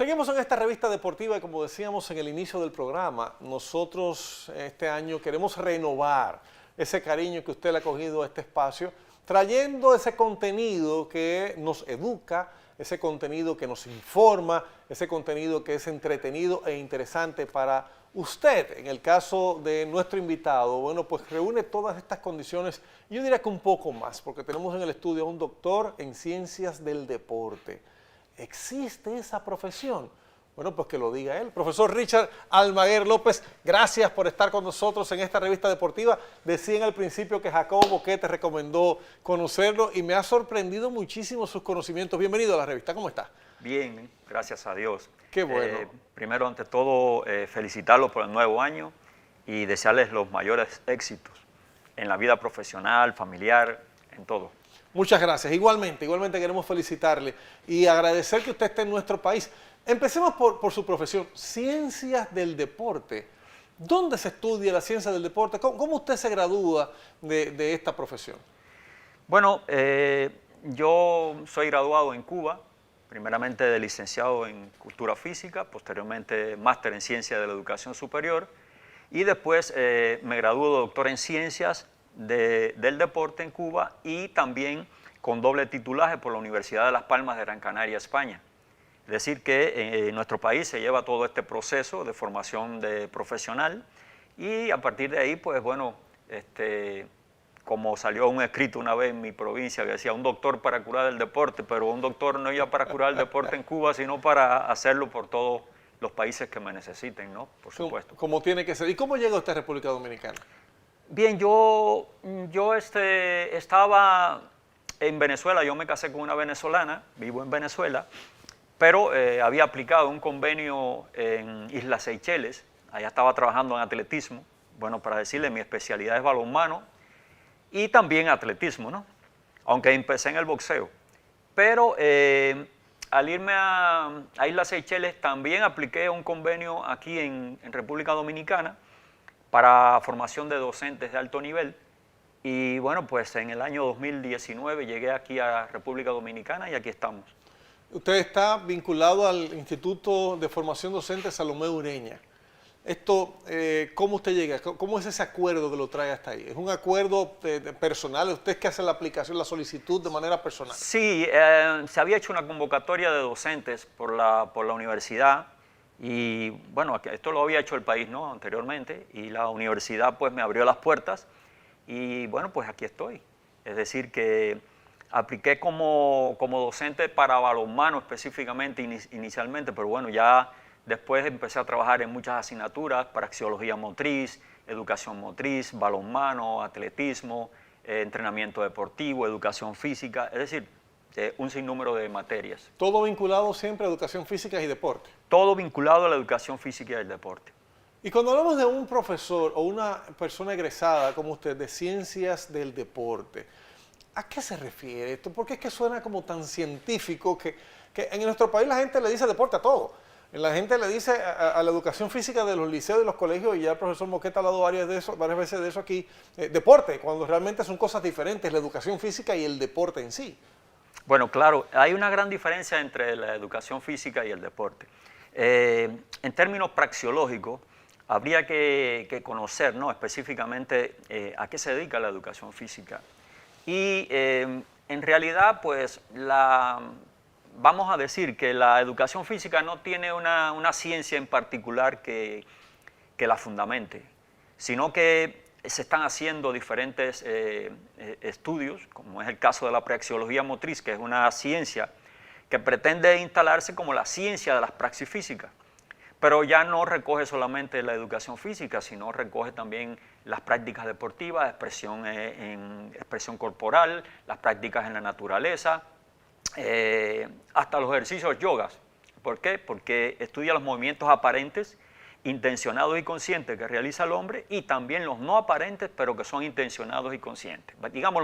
Seguimos en esta revista deportiva y como decíamos en el inicio del programa, nosotros este año queremos renovar ese cariño que usted le ha cogido a este espacio, trayendo ese contenido que nos educa, ese contenido que nos informa, ese contenido que es entretenido e interesante para usted. En el caso de nuestro invitado, bueno, pues reúne todas estas condiciones, yo diría que un poco más, porque tenemos en el estudio a un doctor en ciencias del deporte. ¿Existe esa profesión? Bueno, pues que lo diga él. Profesor Richard Almaguer López, gracias por estar con nosotros en esta revista deportiva. Decían al principio que Jacobo Boquete recomendó conocerlo y me ha sorprendido muchísimo sus conocimientos. Bienvenido a la revista, ¿cómo está? Bien, gracias a Dios. Qué bueno. Primero, ante todo, felicitarlos por el nuevo año y desearles los mayores éxitos en la vida profesional, familiar, en todo. Muchas gracias. Igualmente queremos felicitarle y agradecer que usted esté en nuestro país. Empecemos por su profesión, ciencias del deporte. ¿Dónde se estudia la ciencia del deporte? ¿Cómo usted se gradúa de esta profesión? Bueno, yo soy graduado en Cuba, primeramente de licenciado en Cultura Física, posteriormente máster en Ciencia de la Educación Superior y después me graduó de doctor en Ciencias del Deporte en Cuba y también con doble titulaje por la Universidad de Las Palmas de Gran Canaria, España. Es decir que en nuestro país se lleva todo este proceso de formación de profesional y a partir de ahí, pues bueno, como salió un escrito una vez en mi provincia que decía un doctor para curar el deporte, pero un doctor no iba para curar el deporte en Cuba, sino para hacerlo por todos los países que me necesiten, ¿no? Por supuesto. Como tiene que ser. ¿Y cómo llega usted a República Dominicana? Bien, yo estaba en Venezuela, yo me casé con una venezolana, vivo en Venezuela, pero había aplicado un convenio en Islas Seychelles, allá estaba trabajando en atletismo, bueno, para decirle, mi especialidad es balonmano y también atletismo, ¿no? Aunque empecé en el boxeo. Pero al irme a Islas Seychelles también apliqué un convenio aquí en República Dominicana para formación de docentes de alto nivel y bueno, pues en el año 2019 llegué aquí a República Dominicana y aquí estamos. Usted está vinculado al Instituto de Formación Docente Salomé Ureña. Esto, ¿cómo usted llega? ¿Cómo es ese acuerdo que lo trae hasta ahí? ¿Es un acuerdo personal? ¿Usted es que hace la aplicación, la solicitud de manera personal? Sí, se había hecho una convocatoria de docentes por la universidad y bueno, esto lo había hecho el país, ¿no? Anteriormente y la universidad pues me abrió las puertas y bueno, pues aquí estoy. Es decir que apliqué como docente para balonmano específicamente inicialmente, pero bueno, ya después empecé a trabajar en muchas asignaturas para axiología motriz, educación motriz, balonmano, atletismo, entrenamiento deportivo, educación física, es decir, un sinnúmero de materias. ¿Todo vinculado siempre a educación física y deporte? Todo vinculado a la educación física y al deporte. Y cuando hablamos de un profesor o una persona egresada como usted de ciencias del deporte, ¿a qué se refiere esto? Porque es que suena como tan científico que en nuestro país la gente le dice deporte a todo. La gente le dice a la educación física de los liceos y los colegios, y ya el profesor Moqueta ha hablado varias veces de eso aquí, deporte, cuando realmente son cosas diferentes, la educación física y el deporte en sí. Bueno, claro, hay una gran diferencia entre la educación física y el deporte. En términos praxeológicos, habría que conocer, ¿no?, específicamente a qué se dedica la educación física. Y en realidad, pues, vamos a decir que la educación física no tiene una ciencia en particular que la fundamente, sino que se están haciendo diferentes estudios, como es el caso de la praxeología motriz, que es una ciencia que pretende instalarse como la ciencia de las praxis físicas, pero ya no recoge solamente la educación física, sino recoge también las prácticas deportivas, expresión corporal, las prácticas en la naturaleza, hasta los ejercicios yogas. ¿Por qué? Porque estudia los movimientos aparentes, intencionados y conscientes que realiza el hombre y también los no aparentes, pero que son intencionados y conscientes. Digamos,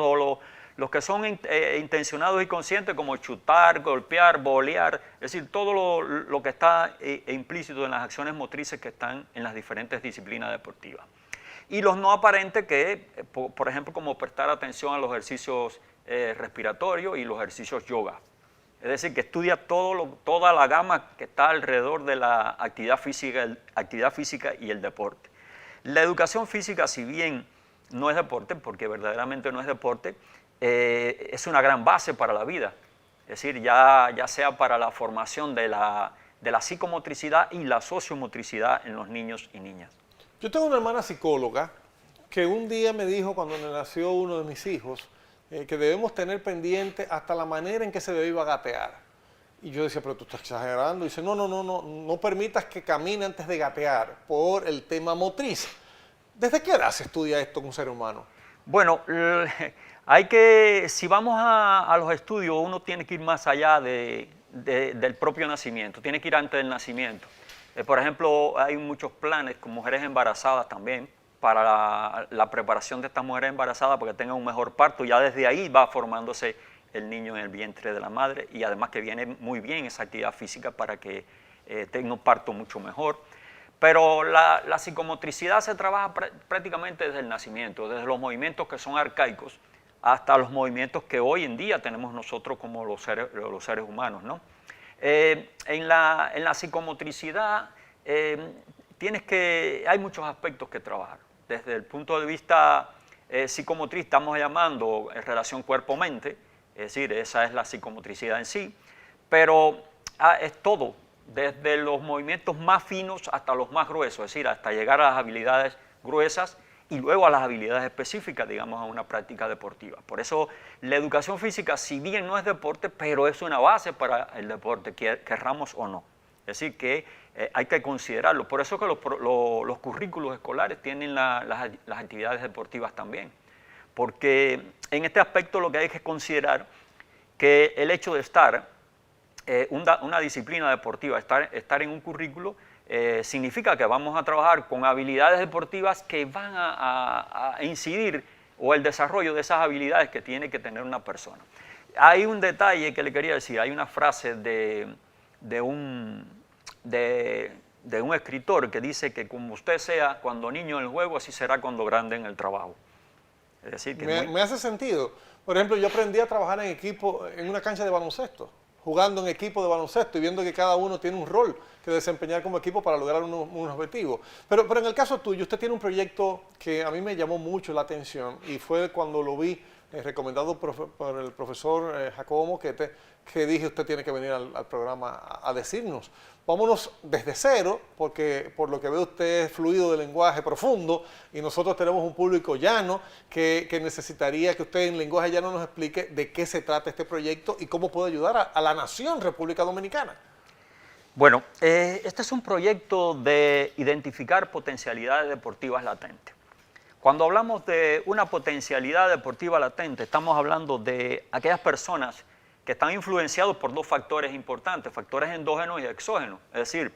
los que son intencionados y conscientes, como chutar, golpear, bolear, es decir, todo lo que está implícito en las acciones motrices que están en las diferentes disciplinas deportivas. Y los no aparentes que, por ejemplo, como prestar atención a los ejercicios respiratorios y los ejercicios yoga. Es decir, que estudia toda la gama que está alrededor de la actividad física y el deporte. La educación física, si bien no es deporte, porque verdaderamente no es deporte, es una gran base para la vida. Es decir, ya sea para la formación de la psicomotricidad y la sociomotricidad en los niños y niñas. Yo tengo una hermana psicóloga que un día me dijo cuando nació uno de mis hijos que debemos tener pendiente hasta la manera en que se debe gatear. Y yo decía, pero tú estás exagerando. Y dice, no permitas que camine antes de gatear por el tema motriz. ¿Desde qué edad se estudia esto con un ser humano? Bueno, si vamos a los estudios, uno tiene que ir más allá del propio nacimiento, tiene que ir antes del nacimiento. Por ejemplo, hay muchos planes con mujeres embarazadas también, para la preparación de estas mujeres embarazadas para que tengan un mejor parto. Ya desde ahí va formándose el niño en el vientre de la madre y además que viene muy bien esa actividad física para que tenga un parto mucho mejor. Pero la psicomotricidad se trabaja prácticamente desde el nacimiento, desde los movimientos que son arcaicos hasta los movimientos que hoy en día tenemos nosotros como los seres humanos, ¿no? En la psicomotricidad hay muchos aspectos que trabajar. Desde el punto de vista psicomotriz estamos llamando relación cuerpo-mente, es decir, esa es la psicomotricidad en sí, pero es todo, desde los movimientos más finos hasta los más gruesos, es decir, hasta llegar a las habilidades gruesas y luego a las habilidades específicas, digamos, a una práctica deportiva. Por eso la educación física, si bien no es deporte, pero es una base para el deporte, querramos o no. Es decir, que hay que considerarlo. Por eso que los currículos escolares tienen las actividades deportivas también. Porque en este aspecto lo que hay que considerar que el hecho de estar una disciplina deportiva, estar en un currículo, significa que vamos a trabajar con habilidades deportivas que van a incidir o el desarrollo de esas habilidades que tiene que tener una persona. Hay un detalle que le quería decir, hay una frase de un escritor que dice que como usted sea cuando niño en el juego, así será cuando grande en el trabajo. Es decir, que me hace sentido. Por ejemplo, yo aprendí a trabajar en equipo en una cancha de baloncesto, jugando en equipo de baloncesto y viendo que cada uno tiene un rol que desempeñar como equipo para lograr un objetivo. Pero en el caso tuyo, usted tiene un proyecto que a mí me llamó mucho la atención y fue cuando lo vi recomendado por el profesor Jacobo Moquete, que dije, usted tiene que venir al programa a decirnos. Vámonos desde cero, porque por lo que veo usted es fluido de lenguaje profundo y nosotros tenemos un público llano que necesitaría que usted en lenguaje llano nos explique de qué se trata este proyecto y cómo puede ayudar a la nación República Dominicana. Bueno, este es un proyecto de identificar potencialidades deportivas latentes. Cuando hablamos de una potencialidad deportiva latente, estamos hablando de aquellas personas que están influenciados por dos factores importantes, factores endógenos y exógenos, es decir,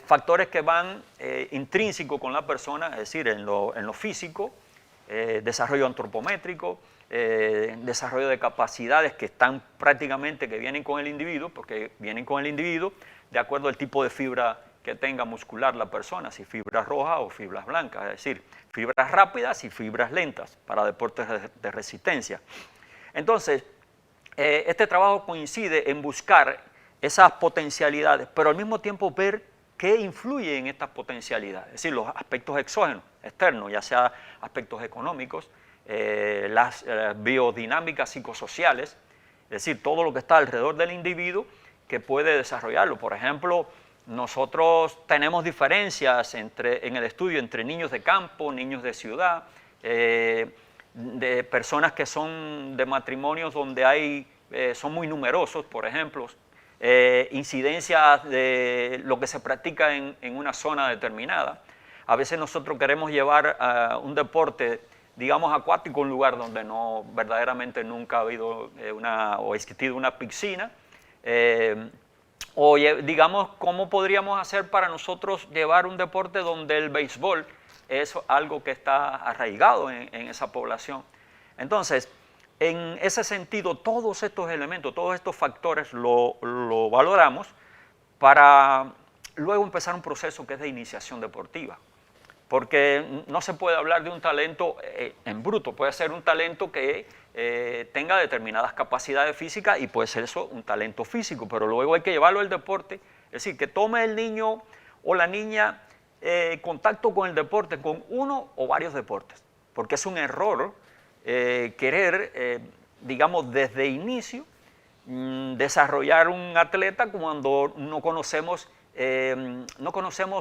factores que van intrínsecos con la persona, es decir, en lo físico, desarrollo antropométrico, desarrollo de capacidades que están prácticamente, que vienen con el individuo, porque vienen con el individuo de acuerdo al tipo de fibra que tenga muscular la persona, si fibras rojas o fibras blancas, es decir, fibras rápidas y fibras lentas para deportes de resistencia. Entonces, este trabajo coincide en buscar esas potencialidades, pero al mismo tiempo ver qué influye en estas potencialidades, es decir, los aspectos exógenos, externos, ya sea aspectos económicos, las biodinámicas psicosociales, es decir, todo lo que está alrededor del individuo que puede desarrollarlo. Por ejemplo, nosotros tenemos diferencias en el estudio entre niños de campo, niños de ciudad, de personas que son de matrimonios donde son muy numerosos, por ejemplo, incidencias de lo que se practica en una zona determinada. A veces nosotros queremos llevar un deporte, digamos, acuático a un lugar donde verdaderamente nunca ha habido o existido una piscina, o digamos, ¿cómo podríamos hacer para nosotros llevar un deporte donde el béisbol es algo que está arraigado en esa población? Entonces, en ese sentido, todos estos elementos, todos estos factores lo valoramos para luego empezar un proceso que es de iniciación deportiva. porque no se puede hablar de un talento en bruto, puede ser un talento que tenga determinadas capacidades físicas y puede ser eso un talento físico, pero luego hay que llevarlo al deporte, es decir, que tome el niño o la niña contacto con el deporte, con uno o varios deportes, porque es un error querer, digamos, desde inicio desarrollar un atleta cuando no conocemos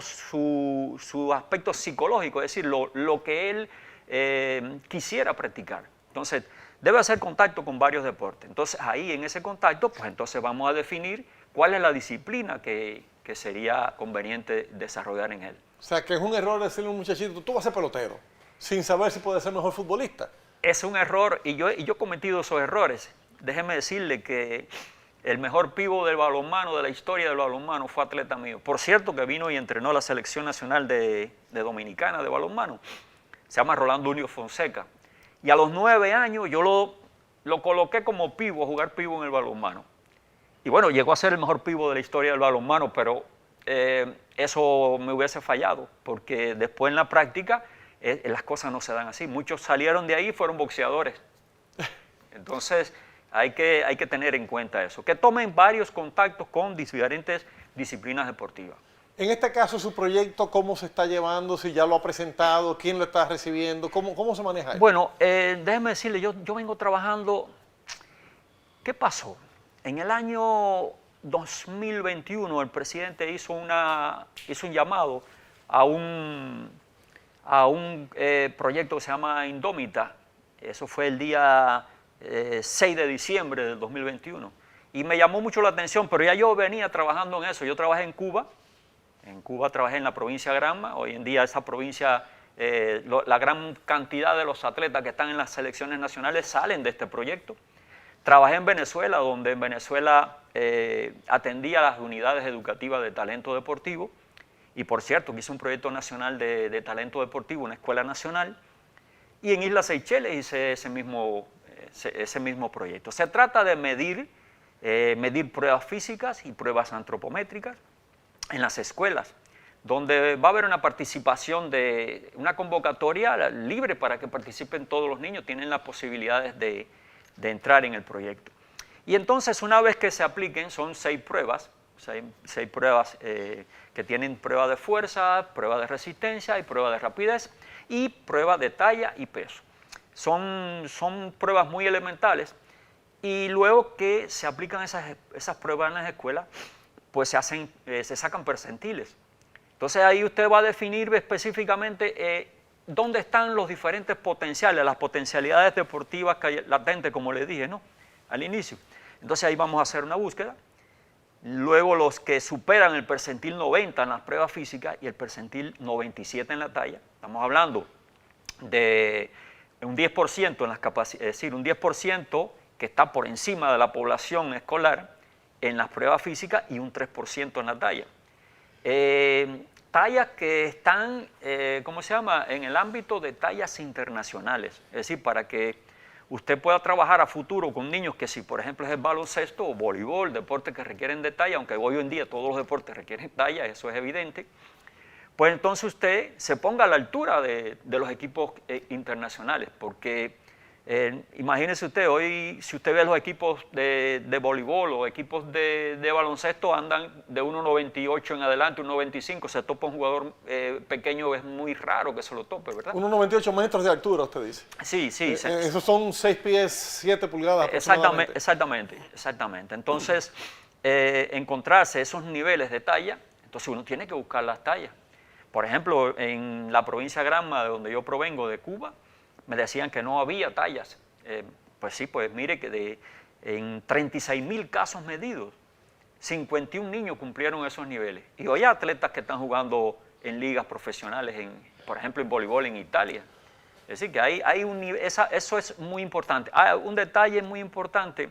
su aspecto psicológico, es decir, lo que él quisiera practicar. Entonces, debe hacer contacto con varios deportes. Entonces, ahí en ese contacto, pues entonces vamos a definir cuál es la disciplina que sería conveniente desarrollar en él. O sea, que es un error decirle a un muchachito, tú vas a ser pelotero, sin saber si puede ser mejor futbolista. Es un error y yo he cometido esos errores. Déjeme decirle que el mejor pívot del balonmano, de la historia del balonmano, fue atleta mío. Por cierto, que vino y entrenó la selección nacional de Dominicana de balonmano. Se llama Rolando Unio Fonseca. Y a los 9 años yo lo coloqué como pívot, a jugar pívot en el balonmano. Y bueno, llegó a ser el mejor pívot de la historia del balonmano, pero eso me hubiese fallado, porque después en la práctica las cosas no se dan así. Muchos salieron de ahí y fueron boxeadores. Entonces, hay que tener en cuenta eso, que tomen varios contactos con diferentes disciplinas deportivas. En este caso, su proyecto, ¿cómo se está llevando? Si ya lo ha presentado, ¿quién lo está recibiendo? ¿Cómo se maneja eso? Bueno, déjeme decirle, yo vengo trabajando. ¿Qué pasó? En el año 2021 el presidente hizo un llamado a un proyecto que se llama Indómita. Eso fue el día 6 de diciembre del 2021. Y me llamó mucho la atención, pero ya yo venía trabajando en eso. Yo trabajé en Cuba. En Cuba trabajé en la provincia de Granma. Hoy en día esa provincia, la gran cantidad de los atletas que están en las selecciones nacionales salen de este proyecto. Trabajé en Venezuela, donde en Venezuela atendía las unidades educativas de talento deportivo. Y por cierto, que hice un proyecto nacional de talento deportivo, una escuela nacional. Y en Islas Seychelles hice ese mismo proyecto. Se trata de medir pruebas físicas y pruebas antropométricas en las escuelas, donde va a haber una participación de una convocatoria libre para que participen todos los niños, tienen las posibilidades de entrar en el proyecto. Y entonces, una vez que se apliquen, son 6 pruebas, seis pruebas que tienen prueba de fuerza, prueba de resistencia y prueba de rapidez y prueba de talla y peso. Son pruebas muy elementales y luego que se aplican esas pruebas en las escuelas, pues se sacan percentiles. Entonces ahí usted va a definir específicamente dónde están los diferentes potenciales, las potencialidades deportivas latentes, como les dije, ¿no?, al inicio. Entonces ahí vamos a hacer una búsqueda. Luego los que superan el percentil 90 en las pruebas físicas y el percentil 97 en la talla, estamos hablando de un 10% en las capacidades, es decir, un 10% que está por encima de la población escolar en las pruebas físicas y un 3% en la talla. Tallas que están, ¿cómo se llama?, en el ámbito de tallas internacionales, es decir, para que usted pueda trabajar a futuro con niños que si, por ejemplo, es el baloncesto o voleibol, deportes que requieren de talla, aunque hoy en día todos los deportes requieren talla, eso es evidente, pues entonces usted se ponga a la altura de los equipos internacionales, porque imagínese usted, hoy si usted ve los equipos de voleibol o equipos de baloncesto andan de 1,98 en adelante, 1,95, se topa un jugador pequeño, es muy raro que se lo tope, ¿verdad? 1,98 metros de altura, usted dice. Sí, sí. Esos son 6 pies, 7 pulgadas Exactamente. Entonces, encontrarse esos niveles de talla, entonces uno tiene que buscar las tallas. Por ejemplo, en la provincia de Granma, de donde yo provengo, de Cuba, me decían que no había tallas. Pues sí, pues mire que en 36.000 casos medidos, 51 niños cumplieron esos niveles. Y hoy hay atletas que están jugando en ligas profesionales, por ejemplo, en voleibol en Italia. Es decir, que hay un nivel, eso es muy importante. Hay un detalle muy importante,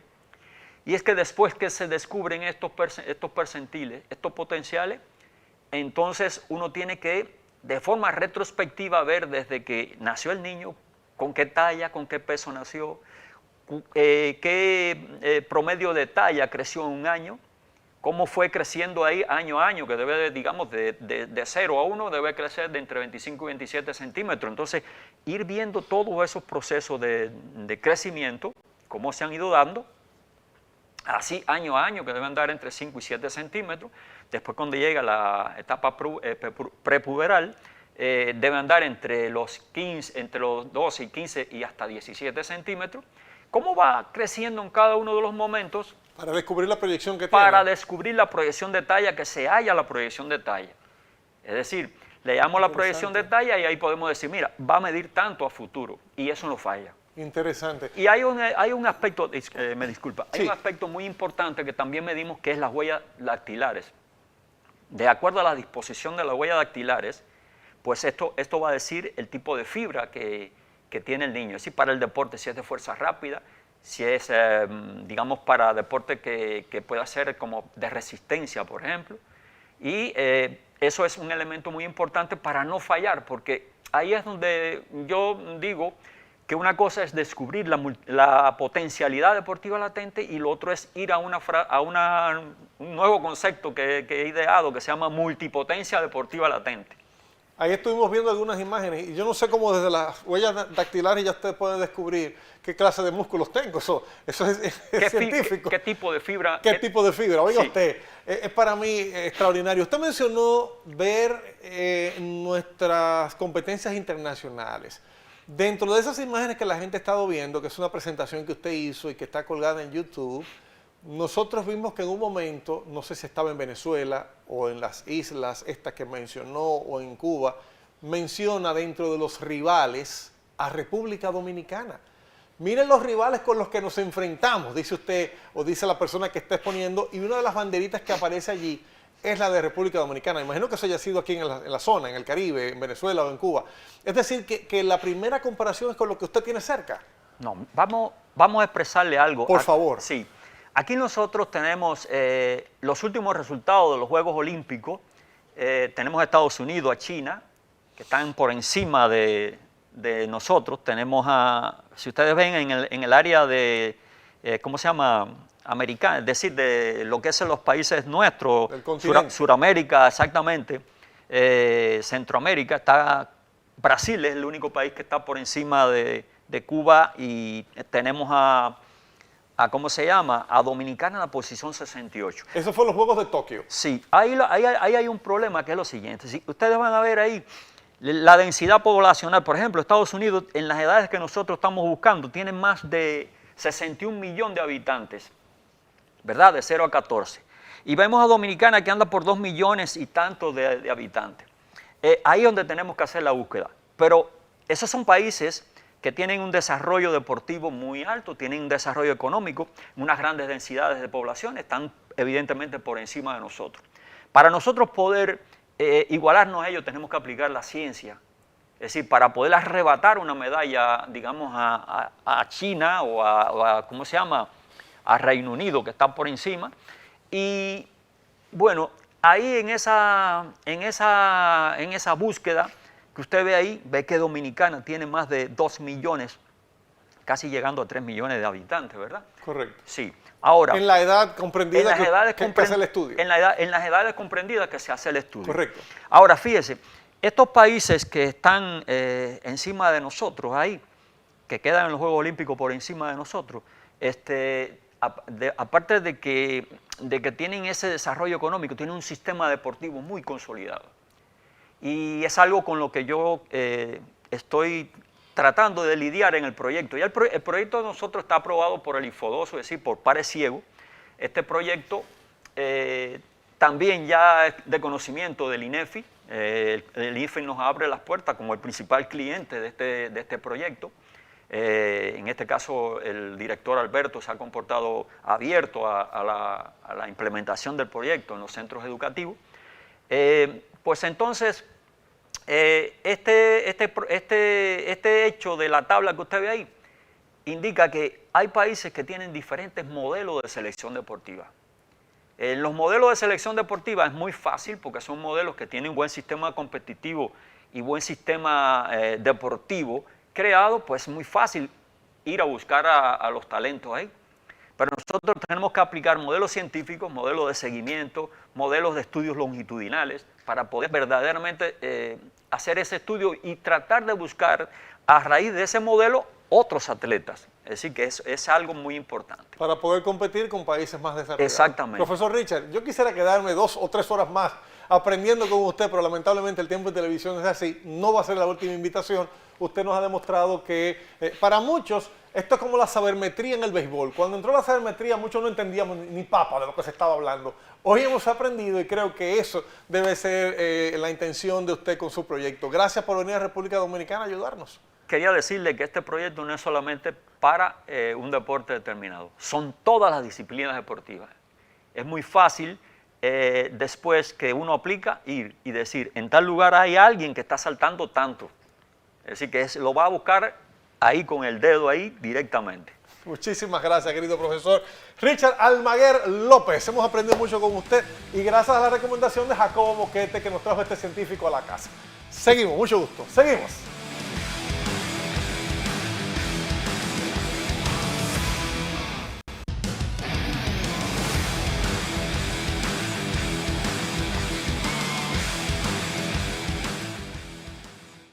y es que después que se descubren estos percentiles, estos potenciales, entonces uno tiene que, de forma retrospectiva, ver desde que nació el niño, con qué talla, con qué peso nació, qué promedio de talla creció en un año, cómo fue creciendo ahí año a año, que debe, digamos, de 0 a 1 debe crecer de entre 25 y 27 centímetros. Entonces, ir viendo todos esos procesos de crecimiento, cómo se han ido dando, así año a año, que deben dar entre 5 y 7 centímetros. Después, cuando llega la etapa prepuberal, deben andar entre los 12 y 15 y hasta 17 centímetros. ¿Cómo va creciendo en cada uno de los momentos? Para descubrir la proyección que Para tiene. descubrir la proyección de talla, que se halla la proyección de talla. Es decir, le damos la proyección de talla y ahí podemos decir, mira, va a medir tanto a futuro, y eso no falla. Interesante. Y hay un aspecto, me disculpa, hay Sí. un aspecto muy importante que también medimos, que es las huellas dactilares. De acuerdo a la disposición de las huellas dactilares, pues esto va a decir el tipo de fibra que tiene el niño. Es decir, para el deporte, si es de fuerza rápida, si es, digamos, para deporte que pueda ser como de resistencia, por ejemplo. Y eso es un elemento muy importante para no fallar, porque ahí es donde yo digo que una cosa es descubrir la potencialidad deportiva latente y lo otro es ir a un nuevo concepto que he ideado que se llama multipotencia deportiva latente. Ahí estuvimos viendo algunas imágenes y yo no sé cómo desde las huellas dactilares ya ustedes pueden descubrir qué clase de músculos tengo. Eso es científico. ¿Qué tipo de fibra? ¿Qué tipo de fibra? Oiga Sí. usted, es para mí extraordinario. Usted mencionó ver nuestras competencias internacionales. Dentro de esas imágenes que la gente ha estado viendo, que es una presentación que usted hizo y que está colgada en YouTube, nosotros vimos que en un momento, no sé si estaba en Venezuela o en las islas estas que mencionó o en Cuba, menciona dentro de los rivales a República Dominicana. Miren los rivales con los que nos enfrentamos, dice usted o dice la persona que está exponiendo, y una de las banderitas que aparece allí es la de República Dominicana. Imagino que eso haya sido aquí en la zona, en el Caribe, en Venezuela o en Cuba. Es decir, que la primera comparación es con lo que usted tiene cerca. No, vamos a expresarle algo. Por favor. Sí. Aquí nosotros tenemos los últimos resultados de los Juegos Olímpicos. Tenemos a Estados Unidos, a China, que están por encima de nosotros. Tenemos si ustedes ven en el área de, ¿cómo se llama? Americana, es decir, de lo que es en los países nuestros, Del continente. Suramérica, exactamente, Centroamérica, Brasil es el único país que está por encima de Cuba, y tenemos ¿cómo se llama? A Dominicana en la posición 68. Eso fue los Juegos de Tokio. Sí, ahí hay un problema que es lo siguiente. Si ustedes van a ver ahí la densidad poblacional, por ejemplo, Estados Unidos, en las edades que nosotros estamos buscando, tiene más de 61 millones de habitantes, ¿verdad? De 0 a 14. Y vemos a Dominicana que anda por 2 millones y tantos de habitantes. Ahí es donde tenemos que hacer la búsqueda. Pero esos son países que tienen un desarrollo deportivo muy alto, tienen un desarrollo económico, unas grandes densidades de población, están evidentemente por encima de nosotros. Para nosotros poder igualarnos a ellos tenemos que aplicar la ciencia. Es decir, para poder arrebatar una medalla, digamos, a China o a ¿cómo se llama?, a Reino Unido, que está por encima. Y bueno, ahí en esa búsqueda que usted ve ahí, ve que Dominicana tiene más de 2 millones, casi llegando a 3 millones de habitantes, ¿verdad? Correcto. Sí. Ahora, En la edad comprendida en las edades que hace el estudio. en las edades comprendidas que se hace el estudio. Correcto. Ahora, fíjese, estos países que están encima de nosotros ahí, que quedan en los Juegos Olímpicos por encima de nosotros, aparte de que tienen ese desarrollo económico, tienen un sistema deportivo muy consolidado. Y es algo con lo que yo estoy tratando de lidiar en el proyecto. Ya el proyecto de nosotros está aprobado por el Infodoso, es decir, por pares ciegos. Este proyecto también ya es de conocimiento del INEFI. El INEFI nos abre las puertas como el principal cliente de este proyecto. En este caso, el director Alberto se ha comportado abierto a la implementación del proyecto en los centros educativos. Pues entonces, este hecho de la tabla que usted ve ahí indica que hay países que tienen diferentes modelos de selección deportiva. Los modelos de selección deportiva es muy fácil porque son modelos que tienen un buen sistema competitivo y buen sistema deportivo creado, pues es muy fácil ir a buscar a los talentos ahí. Pero nosotros tenemos que aplicar modelos científicos, modelos de seguimiento, modelos de estudios longitudinales para poder verdaderamente hacer ese estudio y tratar de buscar a raíz de ese modelo otros atletas. Es decir, que es algo muy importante. Para poder competir con países más desarrollados. Exactamente. Profesor Richard, yo quisiera quedarme 2 o 3 horas más aprendiendo con usted, pero lamentablemente el tiempo de televisión es así. No va a ser la última invitación. Usted nos ha demostrado que para muchos esto es como la sabermetría en el béisbol. Cuando entró la sabermetría muchos no entendíamos ni papa de lo que se estaba hablando. Hoy hemos aprendido y creo que eso debe ser la intención de usted con su proyecto. Gracias por venir a República Dominicana a ayudarnos. Quería decirle que este proyecto no es solamente para un deporte determinado, son todas las disciplinas deportivas. Es muy fácil después que uno aplica ir y decir, en tal lugar hay alguien que está saltando tanto. Es decir, que lo va a buscar ahí con el dedo ahí directamente. Muchísimas gracias, querido profesor Richard Almaguer López. Hemos aprendido mucho con usted y gracias a la recomendación de Jacobo Boquete que nos trajo este científico a la casa. Seguimos, mucho gusto. Seguimos.